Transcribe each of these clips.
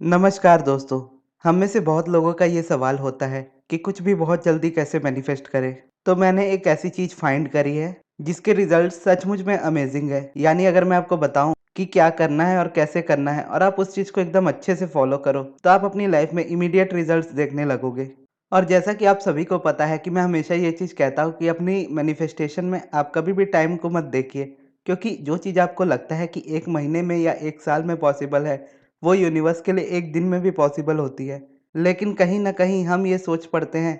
नमस्कार दोस्तों। हम में से बहुत लोगों का ये सवाल होता है कि कुछ भी बहुत जल्दी कैसे मैनिफेस्ट करें। तो मैंने एक ऐसी चीज़ फाइंड करी है जिसके रिजल्ट सचमुच में अमेजिंग है। यानी अगर मैं आपको बताऊं कि क्या करना है और कैसे करना है और आप उस चीज़ को एकदम अच्छे से फॉलो करो तो आप अपनी लाइफ में इमीडिएट रिजल्ट्स देखने लगोगे। और जैसा कि आप सभी को पता है कि मैं हमेशा ये चीज़ कहता हूँ कि अपनी मैनिफेस्टेशन में आप कभी भी टाइम को मत देखिए, क्योंकि जो चीज़ आपको लगता है कि 1 महीने में या 1 साल में पॉसिबल है, वो यूनिवर्स के लिए 1 दिन में भी पॉसिबल होती है। लेकिन कहीं न कहीं हम ये सोच पड़ते हैं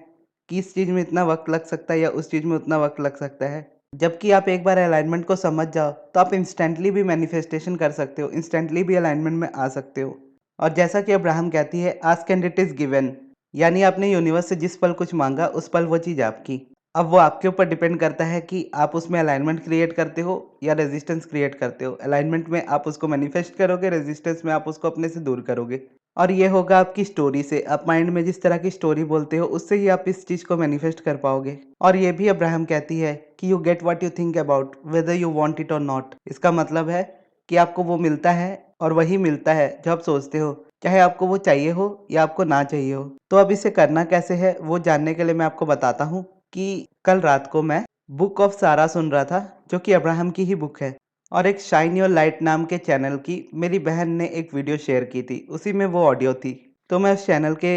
कि इस चीज़ में इतना वक़्त लग सकता है या उस चीज़ में उतना वक़्त लग सकता है। जबकि आप एक बार अलाइनमेंट को समझ जाओ, तो आप इंस्टेंटली भी मैनिफेस्टेशन कर सकते हो, इंस्टेंटली भी अलाइनमेंट में आ सकते हो। और जैसा कि अब्राहम कहती है, ask and it is given. यानी आपने यूनिवर्स से जिस पल कुछ माँगा, उस पल वो चीज़ आपकी। अब वो आपके ऊपर डिपेंड करता है कि आप उसमें अलाइनमेंट क्रिएट करते हो या रेजिस्टेंस क्रिएट करते हो। अलाइनमेंट में आप उसको मैनिफेस्ट करोगे, रेजिस्टेंस में आप उसको अपने से दूर करोगे। और ये होगा आपकी स्टोरी से। आप माइंड में जिस तरह की स्टोरी बोलते हो, उससे ही आप इस चीज़ को मैनिफेस्ट कर पाओगे। और ये भी अब्राहम कहती है कि you get what you think about whether you want it और नॉट। इसका मतलब है कि आपको वो मिलता है और वही मिलता है जो आप सोचते हो, चाहे आपको वो चाहिए हो या आपको ना चाहिए हो। तो अब इसे करना कैसे है, वो जानने के लिए मैं आपको बताता हूँ कि कल रात को मैं बुक ऑफ सारा सुन रहा था, जो कि अब्राहम की ही बुक है। और एक शाइन योर लाइट नाम के चैनल की मेरी बहन ने एक वीडियो शेयर की थी, उसी में वो ऑडियो थी। तो मैं उस चैनल के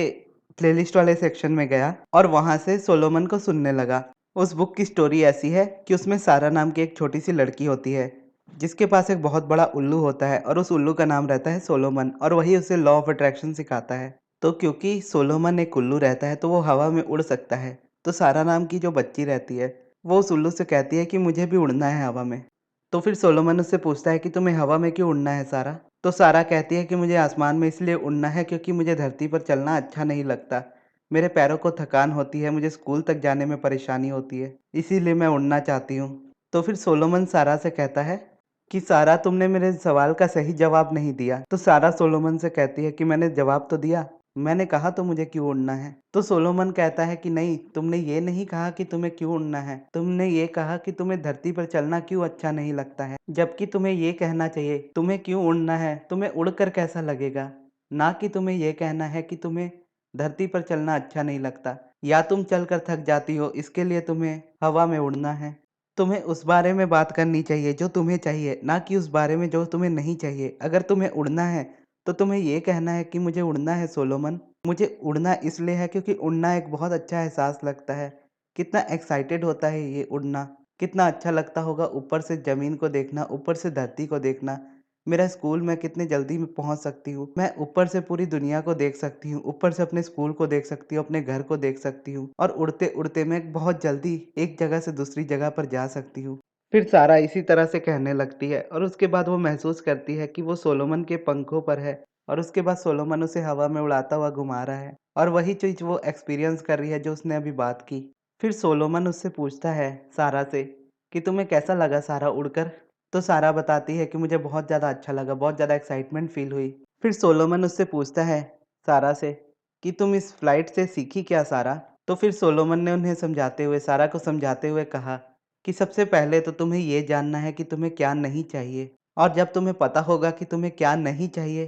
प्लेलिस्ट वाले सेक्शन में गया और वहाँ से सोलोमन को सुनने लगा। उस बुक की स्टोरी ऐसी है कि उसमें सारा नाम की एक छोटी सी लड़की होती है, जिसके पास एक बहुत बड़ा उल्लू होता है और उस उल्लू का नाम रहता है सोलोमन, और वही उसे लॉ ऑफ अट्रैक्शन सिखाता है। तो क्योंकि सोलोमन एक उल्लू रहता है तो वो हवा में उड़ सकता है। तो सारा नाम की जो बच्ची रहती है, वो उस उल्लू से कहती है कि मुझे भी उड़ना है हवा में। तो फिर सोलोमन उससे पूछता है कि तुम्हें हवा में क्यों उड़ना है सारा? तो सारा कहती है कि मुझे आसमान में इसलिए उड़ना है क्योंकि मुझे धरती पर चलना अच्छा नहीं लगता। मेरे पैरों को थकान होती है, मुझे स्कूल तक जाने में परेशानी होती है, इसीलिए मैं उड़ना चाहती हूँ। तो फिर सोलोमन सारा से कहता है कि सारा, तुमने मेरे सवाल का सही जवाब नहीं दिया। तो सारा सोलोमन से कहती है कि मैंने जवाब तो दिया, मैंने कहा तो मुझे क्यों उड़ना है। तो सोलोमन कहता है कि नहीं, तुमने ये नहीं कहा कि तुम्हें क्यों उड़ना है, तुमने ये कहा कि तुम्हें धरती पर चलना क्यों अच्छा नहीं लगता है। जबकि तुम्हें ये कहना चाहिए तुम्हें क्यों उड़ना है, तुम्हें उड़कर कैसा लगेगा, ना कि तुम्हें ये कहना है कि तुम्हें धरती पर चलना अच्छा नहीं लगता। या तुम चलकर थक जाती हो, इसके लिए तुम्हें हवा में उड़ना है। तुम्हें उस बारे में बात करनी चाहिए जो तुम्हें चाहिए, ना कि उस बारे में जो तुम्हें नहीं चाहिए। अगर तुम्हें उड़ना है तो तुम्हें ये कहना है कि मुझे उड़ना है सोलोमन। मुझे उड़ना इसलिए है क्योंकि उड़ना एक बहुत अच्छा एहसास लगता है। कितना एक्साइटेड होता है ये उड़ना, कितना अच्छा लगता होगा ऊपर से ज़मीन को देखना, ऊपर से धरती को देखना। मेरा स्कूल मैं कितने जल्दी में पहुंच सकती हूँ, मैं ऊपर से पूरी दुनिया को देख सकती हूँ, ऊपर से अपने स्कूल को देख सकती हूँ, अपने घर को देख सकती हूँ, और उड़ते उड़ते मैं बहुत जल्दी एक जगह से दूसरी जगह पर जा सकती हूँ। फिर सारा इसी तरह से कहने लगती है और उसके बाद वो महसूस करती है कि वो सोलोमन के पंखों पर है, और उसके बाद सोलोमन उसे हवा में उड़ाता हुआ घुमा रहा है, और वही चीज़ वो एक्सपीरियंस कर रही है जो उसने अभी बात की। फिर सोलोमन उससे पूछता है सारा से कि तुम्हें कैसा लगा सारा उड़कर? तो सारा बताती है कि मुझे बहुत ज़्यादा अच्छा लगा, बहुत ज़्यादा एक्साइटमेंट फील हुई। फिर सोलोमन उससे पूछता है सारा से कि तुम इस फ्लाइट से सीखी क्या सारा? तो फिर सोलोमन ने उन्हें समझाते हुए, सारा को समझाते हुए कहा कि सबसे पहले तो तुम्हें ये जानना है कि तुम्हें क्या नहीं चाहिए, और जब तुम्हें पता होगा कि तुम्हें क्या नहीं चाहिए,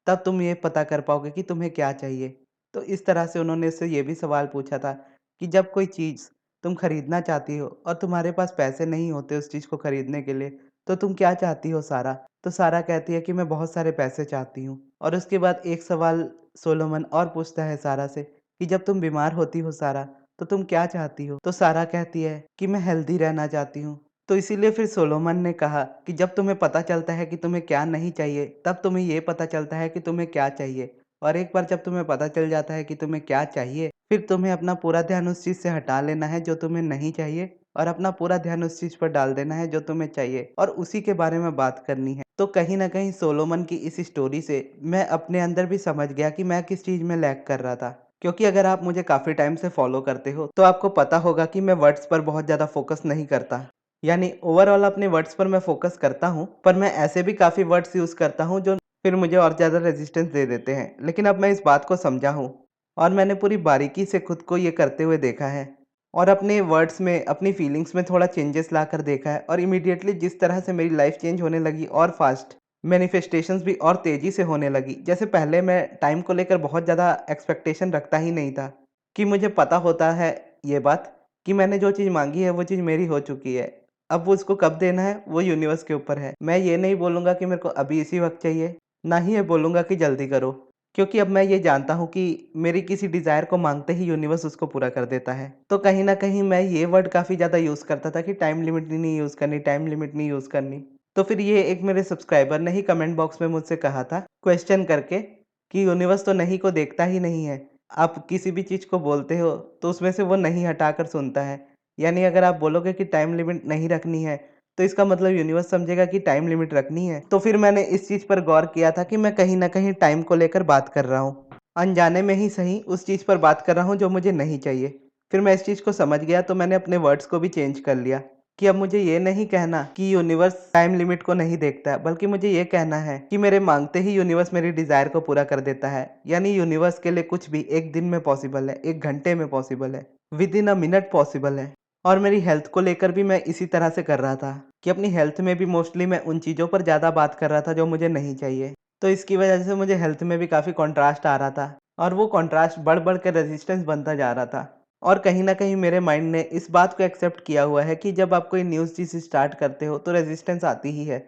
तब तुम ये पता कर पाओगे कि तुम्हें क्या चाहिए। तो इस तरह से उन्होंने उससे ये भी सवाल पूछा था कि जब कोई चीज़ तुम खरीदना चाहती हो और तुम्हारे पास पैसे नहीं होते उस चीज़ को खरीदने के लिए, तो तुम क्या चाहती हो सारा? तो सारा कहती है कि मैं बहुत सारे पैसे चाहती हूँ। और उसके बाद एक सवाल सोलोमन और पूछता है सारा से कि जब तुम बीमार होती हो सारा, तो तुम क्या चाहती हो? तो सारा कहती है कि मैं हेल्दी रहना चाहती हूँ। तो इसीलिए फिर सोलोमन ने कहा कि जब तुम्हें पता चलता है कि तुम्हें क्या नहीं चाहिए, तब तुम्हें ये पता चलता है कि तुम्हें क्या चाहिए। और एक बार जब तुम्हें पता चल जाता है कि तुम्हें क्या चाहिए, फिर तुम्हें अपना पूरा ध्यान उस चीज़ से हटा लेना है जो तुम्हें नहीं चाहिए, और अपना पूरा ध्यान उस चीज़ पर डाल देना है जो तुम्हें चाहिए, और उसी के बारे में बात करनी है। तो कहीं न कहीं सोलोमन की इस स्टोरी से मैं अपने अंदर भी समझ गया कि मैं किस चीज़ में लैग कर रहा था। क्योंकि अगर आप मुझे काफ़ी टाइम से फॉलो करते हो, तो आपको पता होगा कि मैं वर्ड्स पर बहुत ज़्यादा फोकस नहीं करता। यानी ओवरऑल अपने वर्ड्स पर मैं फोकस करता हूँ, पर मैं ऐसे भी काफ़ी वर्ड्स यूज़ करता हूँ जो फिर मुझे और ज़्यादा रेजिस्टेंस दे देते हैं। लेकिन अब मैं इस बात को समझा हूँ, और मैंने पूरी बारीकी से खुद को ये करते हुए देखा है, और अपने वर्ड्स में, अपनी फीलिंग्स में थोड़ा चेंजेस लाकर देखा है, और इमीडिएटली जिस तरह से मेरी लाइफ चेंज होने लगी और फास्ट, मैनिफेस्टेशंस भी और तेज़ी से होने लगी। जैसे पहले मैं टाइम को लेकर बहुत ज़्यादा एक्सपेक्टेशन रखता ही नहीं था, कि मुझे पता होता है ये बात कि मैंने जो चीज़ माँगी है वो चीज़ मेरी हो चुकी है। अब वो उसको कब देना है वो यूनिवर्स के ऊपर है। मैं ये नहीं बोलूँगा कि मेरे को अभी इसी वक़्त चाहिए, ना ही ये बोलूँगा कि जल्दी करो। क्योंकि अब मैं ये जानता हूँ कि मेरी किसी डिज़ायर को माँगते ही यूनिवर्स उसको पूरा कर देता है। तो कहीं न कहीं मैं ये वर्ड काफ़ी ज़्यादा यूज़ करता था कि टाइम लिमिट नहीं यूज़ करनी, टाइम लिमिट नहीं यूज़ करनी। तो फिर ये एक मेरे सब्सक्राइबर ने ही कमेंट बॉक्स में मुझसे कहा था क्वेश्चन करके कि यूनिवर्स तो नहीं को देखता ही नहीं है। आप किसी भी चीज़ को बोलते हो तो उसमें से वो नहीं हटाकर सुनता है। यानी अगर आप बोलोगे कि टाइम लिमिट नहीं रखनी है, तो इसका मतलब यूनिवर्स समझेगा कि टाइम लिमिट रखनी है। तो फिर मैंने इस चीज़ पर गौर किया था कि मैं कहीं न कहीं टाइम को लेकर बात कर रहा हूँ। अनजाने में ही सही उस चीज़ पर बात कर रहा हूँ जो मुझे नहीं चाहिए। फिर मैं इस चीज़ को समझ गया तो मैंने अपने वर्ड्स को भी चेंज कर लिया कि अब मुझे ये नहीं कहना कि यूनिवर्स टाइम लिमिट को नहीं देखता है, बल्कि मुझे ये कहना है कि मेरे माँगते ही यूनिवर्स मेरी डिज़ायर को पूरा कर देता है। यानी यूनिवर्स के लिए कुछ भी 1 दिन में पॉसिबल है, 1 घंटे में पॉसिबल है, विदिन अ मिनट पॉसिबल है। और मेरी हेल्थ को लेकर भी मैं इसी तरह से कर रहा था कि अपनी हेल्थ में भी मोस्टली मैं उन चीज़ों पर ज़्यादा बात कर रहा था जो मुझे नहीं चाहिए। तो इसकी वजह से मुझे हेल्थ में भी काफ़ी कॉन्ट्रास्ट आ रहा था और वो कॉन्ट्रास्ट बढ़-बढ़ के रेजिस्टेंस बनता जा रहा था। और कहीं न कहीं मेरे माइंड ने इस बात को एक्सेप्ट किया हुआ है कि जब आप कोई न्यूज़ चीज़ स्टार्ट करते हो तो रेजिस्टेंस आती ही है।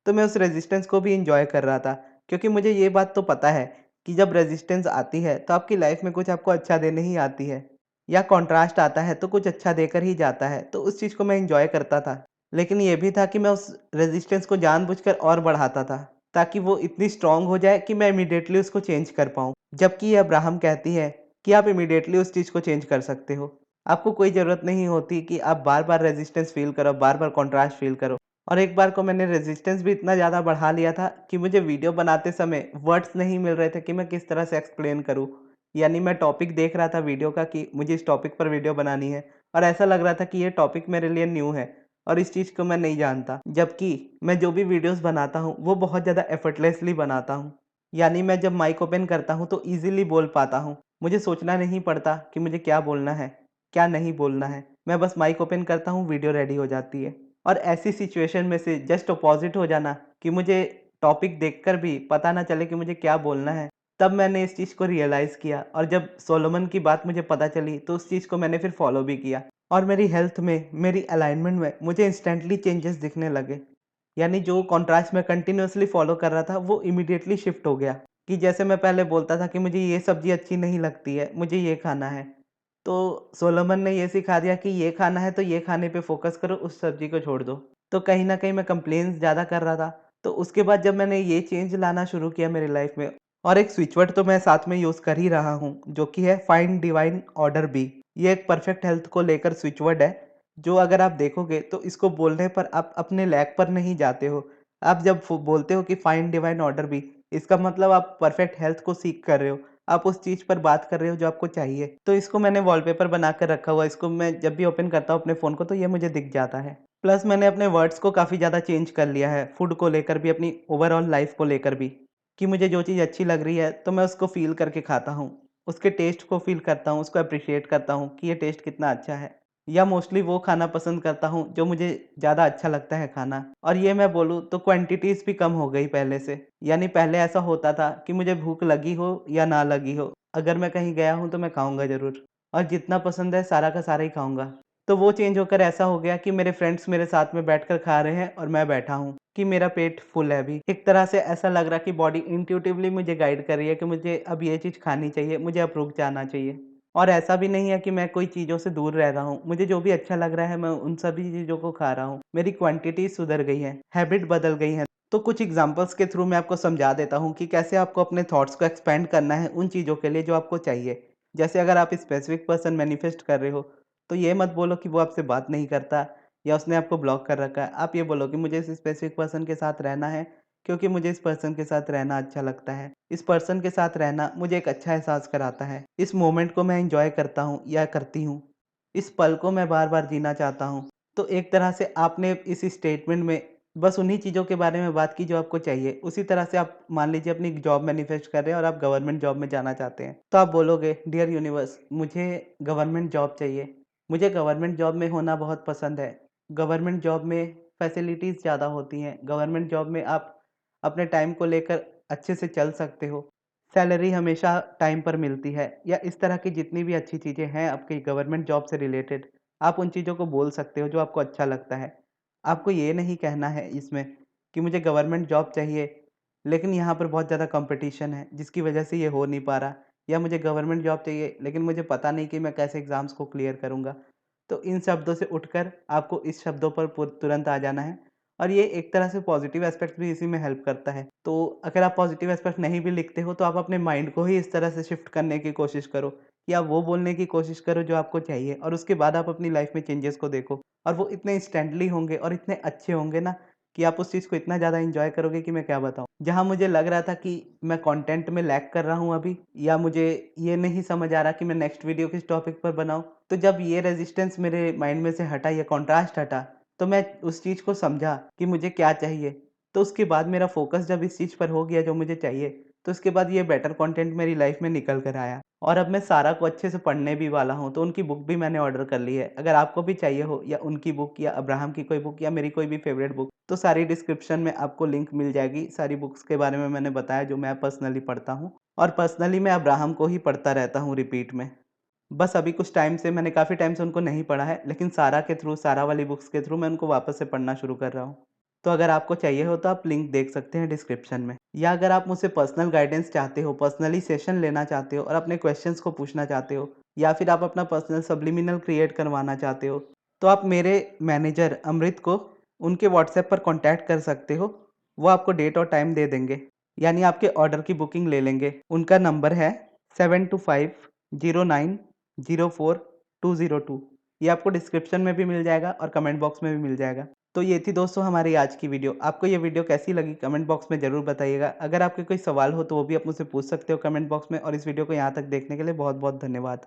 तो मैं उस रेजिस्टेंस को भी एन्जॉय कर रहा था क्योंकि मुझे ये बात तो पता है कि जब रेजिस्टेंस आती है तो आपकी लाइफ़ में कुछ आपको अच्छा देने ही आती है या कॉन्ट्रास्ट आता है तो कुछ अच्छा देकर ही जाता है। तो उस चीज़ को मैं एन्जॉय करता था। लेकिन ये भी था कि मैं उस रेजिस्टेंस को जानबूझकर और बढ़ाता था ताकि वो इतनी स्ट्रॉन्ग हो जाए कि मैं इमीडिएटली उसको चेंज कर पाऊँ। जबकि ये अब्राहम कहती है कि आप इमीडिएटली उस चीज़ को चेंज कर सकते हो। आपको कोई ज़रूरत नहीं होती कि आप बार-बार रेजिस्टेंस फ़ील करो, बार-बार कॉन्ट्रास्ट फ़ील करो। और एक बार को मैंने रेजिस्टेंस भी इतना ज़्यादा बढ़ा लिया था कि मुझे वीडियो बनाते समय वर्ड्स नहीं मिल रहे थे कि मैं किस तरह से एक्सप्लेन करूँ। यानी मैं टॉपिक देख रहा था वीडियो का कि मुझे इस टॉपिक पर वीडियो बनानी है और ऐसा लग रहा था कि ये टॉपिक मेरे लिए न्यू है और इस चीज़ को मैं नहीं जानता। जबकि मैं जो भी वीडियोज़ बनाता हूँ, वो बहुत ज़्यादा एफर्टलेसली बनाता हूँ। यानी मैं जब माइक ओपन करता हूँ तो ईज़िली बोल पाता हूँ। मुझे सोचना नहीं पड़ता कि मुझे क्या बोलना है, क्या नहीं बोलना है। मैं बस माइक ओपन करता हूँ, वीडियो रेडी हो जाती है। और ऐसी सिचुएशन में से जस्ट अपोज़िट हो जाना कि मुझे टॉपिक देखकर भी पता ना चले कि मुझे क्या बोलना है, तब मैंने इस चीज़ को रियलाइज़ किया और जब सोलोमन की बात मुझे पता चली तो उस चीज़ को मैंने फिर फ़ॉलो भी किया। और मेरी हेल्थ में, मेरी अलाइनमेंट में मुझे इंस्टेंटली चेंजेस दिखने लगे। यानी जो कॉन्ट्रास्ट मैं कंटिन्यूअसली फ़ॉलो कर रहा था वो इमीडिएटली शिफ्ट हो गया। कि जैसे मैं पहले बोलता था कि मुझे ये सब्ज़ी अच्छी नहीं लगती है, मुझे ये खाना है। तो सोलोमन ने ये सिखा दिया कि ये खाना है तो ये खाने पे फ़ोकस करो, उस सब्ज़ी को छोड़ दो। तो कहीं न कहीं मैं कंप्लेंट्स ज़्यादा कर रहा था। तो उसके बाद जब मैंने ये चेंज लाना शुरू किया मेरी लाइफ़ में और एक स्विच वर्ड तो मैं साथ में यूज़ कर ही रहा हूँ, जो कि है फाइंड डिवाइन ऑर्डर बी। ये एक परफेक्ट हेल्थ को लेकर स्विच वर्ड है, जो अगर आप देखोगे तो इसको बोलने पर आप अपने लैक पर नहीं जाते हो। आप जब बोलते हो कि फाइंड डिवाइन ऑर्डर बी, इसका मतलब आप परफेक्ट हेल्थ को सीक कर रहे हो। आप उस चीज़ पर बात कर रहे हो जो आपको चाहिए। तो इसको मैंने वॉलपेपर बनाकर रखा हुआ है, इसको मैं जब भी ओपन करता हूँ अपने फ़ोन को तो ये मुझे दिख जाता है। प्लस मैंने अपने वर्ड्स को काफ़ी ज़्यादा चेंज कर लिया है, फूड को लेकर भी, अपनी ओवरऑल लाइफ़ को लेकर भी, कि मुझे जो चीज़ अच्छी लग रही है तो मैं उसको फ़ील करके खाता हूँ। उसके टेस्ट को फ़ील करता हूँ, उसको एप्रिशिएट करता हूँ कि ये टेस्ट कितना अच्छा है। या मोस्टली वो खाना पसंद करता हूँ जो मुझे ज़्यादा अच्छा लगता है खाना। और ये मैं बोलूँ तो क्वांटिटीज़ भी कम हो गई पहले से। यानी पहले ऐसा होता था कि मुझे भूख लगी हो या ना लगी हो, अगर मैं कहीं गया हूँ तो मैं खाऊँगा ज़रूर और जितना पसंद है सारा का सारा ही खाऊँगा। तो वो चेंज होकर ऐसा हो गया कि मेरे फ्रेंड्स मेरे साथ में बैठकर खा रहे हैं और मैं बैठा हूँ कि मेरा पेट फुल है अभी। एक तरह से ऐसा लग रहा है कि बॉडी इंट्यूटिवली मुझे गाइड कर रही है कि मुझे अब ये चीज़ खानी चाहिए, मुझे अब रुक जाना चाहिए। और ऐसा भी नहीं है कि मैं कोई चीज़ों से दूर रह रहा हूँ। मुझे जो भी अच्छा लग रहा है मैं उन सभी चीज़ों को खा रहा हूँ। मेरी क्वांटिटी सुधर गई है, हैबिट बदल गई है। तो कुछ एग्ज़ाम्पल्स के थ्रू मैं आपको समझा देता हूँ कि कैसे आपको अपने थॉट्स को एक्सपेंड करना है उन चीज़ों के लिए जो आपको चाहिए। जैसे अगर आप स्पेसिफिक पर्सन मैनिफेस्ट कर रहे हो, तो ये मत बोलो कि वो आपसे बात नहीं करता या उसने आपको ब्लॉक कर रखा है। आप ये बोलो कि मुझे इस स्पेसिफिक पर्सन के साथ रहना है क्योंकि मुझे इस पर्सन के साथ रहना अच्छा लगता है। इस पर्सन के साथ रहना मुझे एक अच्छा एहसास कराता है। इस मोमेंट को मैं एन्जॉय करता हूँ या करती हूँ। इस पल को मैं बार-बार जीना चाहता हूँ। तो एक तरह से आपने इस स्टेटमेंट में बस उन्हीं चीज़ों के बारे में बात की जो आपको चाहिए। उसी तरह से आप मान लीजिए अपनी जॉब मैनिफेस्ट कर रहे हैं और आप गवर्नमेंट जॉब में जाना चाहते हैं। तो आप बोलोगे डियर यूनिवर्स मुझे गवर्नमेंट जॉब चाहिए। मुझे गवर्नमेंट जॉब में होना बहुत पसंद है। गवर्नमेंट जॉब में फैसिलिटीज़ ज़्यादा होती हैं। गवर्नमेंट जॉब में आप अपने टाइम को लेकर अच्छे से चल सकते हो, सैलरी हमेशा टाइम पर मिलती है या इस तरह की जितनी भी अच्छी चीज़ें हैं आपकी गवर्नमेंट जॉब से रिलेटेड, आप उन चीज़ों को बोल सकते हो जो आपको अच्छा लगता है। आपको ये नहीं कहना है इसमें कि मुझे गवर्नमेंट जॉब चाहिए, लेकिन यहाँ पर बहुत ज़्यादा कॉम्पिटिशन है जिसकी वजह से ये हो नहीं पा रहा, या मुझे गवर्नमेंट जॉब चाहिए लेकिन मुझे पता नहीं कि मैं कैसे एग्ज़ाम्स को क्लियर करूँगा। तो इन शब्दों से उठकर आपको इस शब्दों पर तुरंत आ जाना है, और ये एक तरह से पॉजिटिव एस्पेक्ट भी इसी में हेल्प करता है। तो अगर आप पॉजिटिव एस्पेक्ट नहीं भी लिखते हो तो आप अपने माइंड को ही इस तरह से शिफ्ट करने की कोशिश करो, या वो बोलने की कोशिश करो जो आपको चाहिए, और उसके बाद आप अपनी लाइफ में चेंजेस को देखो, और वो इतने इंस्टेंटली होंगे और इतने अच्छे होंगे ना कि आप उस चीज़ को इतना ज़्यादा एन्जॉय करोगे कि मैं क्या बताऊँ। जहाँ मुझे लग रहा था कि मैं कंटेंट में लैग कर रहा हूँ अभी, या मुझे ये नहीं समझ आ रहा कि मैं नेक्स्ट वीडियो किस टॉपिक पर बनाऊँ, तो जब ये रेजिस्टेंस मेरे माइंड में से हटा, ये कॉन्ट्रास्ट हटा, तो मैं उस चीज़ को समझा कि मुझे क्या चाहिए। तो उसके बाद मेरा फ़ोकस जब इस चीज़ पर हो गया जो मुझे चाहिए, तो उसके बाद ये बेटर कंटेंट मेरी लाइफ़ में निकल कर आया, और अब मैं सारा को अच्छे से पढ़ने भी वाला हूँ, तो उनकी बुक भी मैंने ऑर्डर कर ली है। अगर आपको भी चाहिए हो, या उनकी बुक, या अब्राहम की कोई बुक, या मेरी कोई भी फ़ेवरेट बुक, तो सारी डिस्क्रिप्शन में आपको लिंक मिल जाएगी। सारी बुक्स के बारे में मैंने बताया जो मैं पर्सनली पढ़ता हूँ, और पर्सनली मैं अब्राहम को ही पढ़ता रहता हूँ रिपीट में। बस अभी कुछ टाइम से, मैंने काफ़ी टाइम से उनको नहीं पढ़ा है, लेकिन सारा के थ्रू, सारा वाली बुक्स के थ्रू मैं उनको वापस से पढ़ना शुरू कर रहा हूँ। तो अगर आपको चाहिए हो तो आप लिंक देख सकते हैं डिस्क्रिप्शन में। या अगर आप मुझसे पर्सनल गाइडेंस चाहते हो, पर्सनली सेशन लेना चाहते हो और अपने क्वेश्चंस को पूछना चाहते हो, या फिर आप अपना पर्सनल सब्लिमिनल क्रिएट करवाना चाहते हो, तो आप मेरे मैनेजर अमृत को उनके व्हाट्सएप पर कॉन्टैक्ट कर सकते हो। वो आपको डेट और टाइम दे देंगे, यानी आपके ऑर्डर की बुकिंग ले लेंगे। उनका नंबर है 7250904202। ये आपको डिस्क्रिप्शन में भी मिल जाएगा और कमेंट बॉक्स में भी मिल जाएगा। तो ये थी दोस्तों हमारी आज की वीडियो। आपको ये वीडियो कैसी लगी कमेंट बॉक्स में ज़रूर बताइएगा। अगर आपके कोई सवाल हो तो वो भी आप मुझसे पूछ सकते हो कमेंट बॉक्स में, और इस वीडियो को यहाँ तक देखने के लिए बहुत-बहुत धन्यवाद।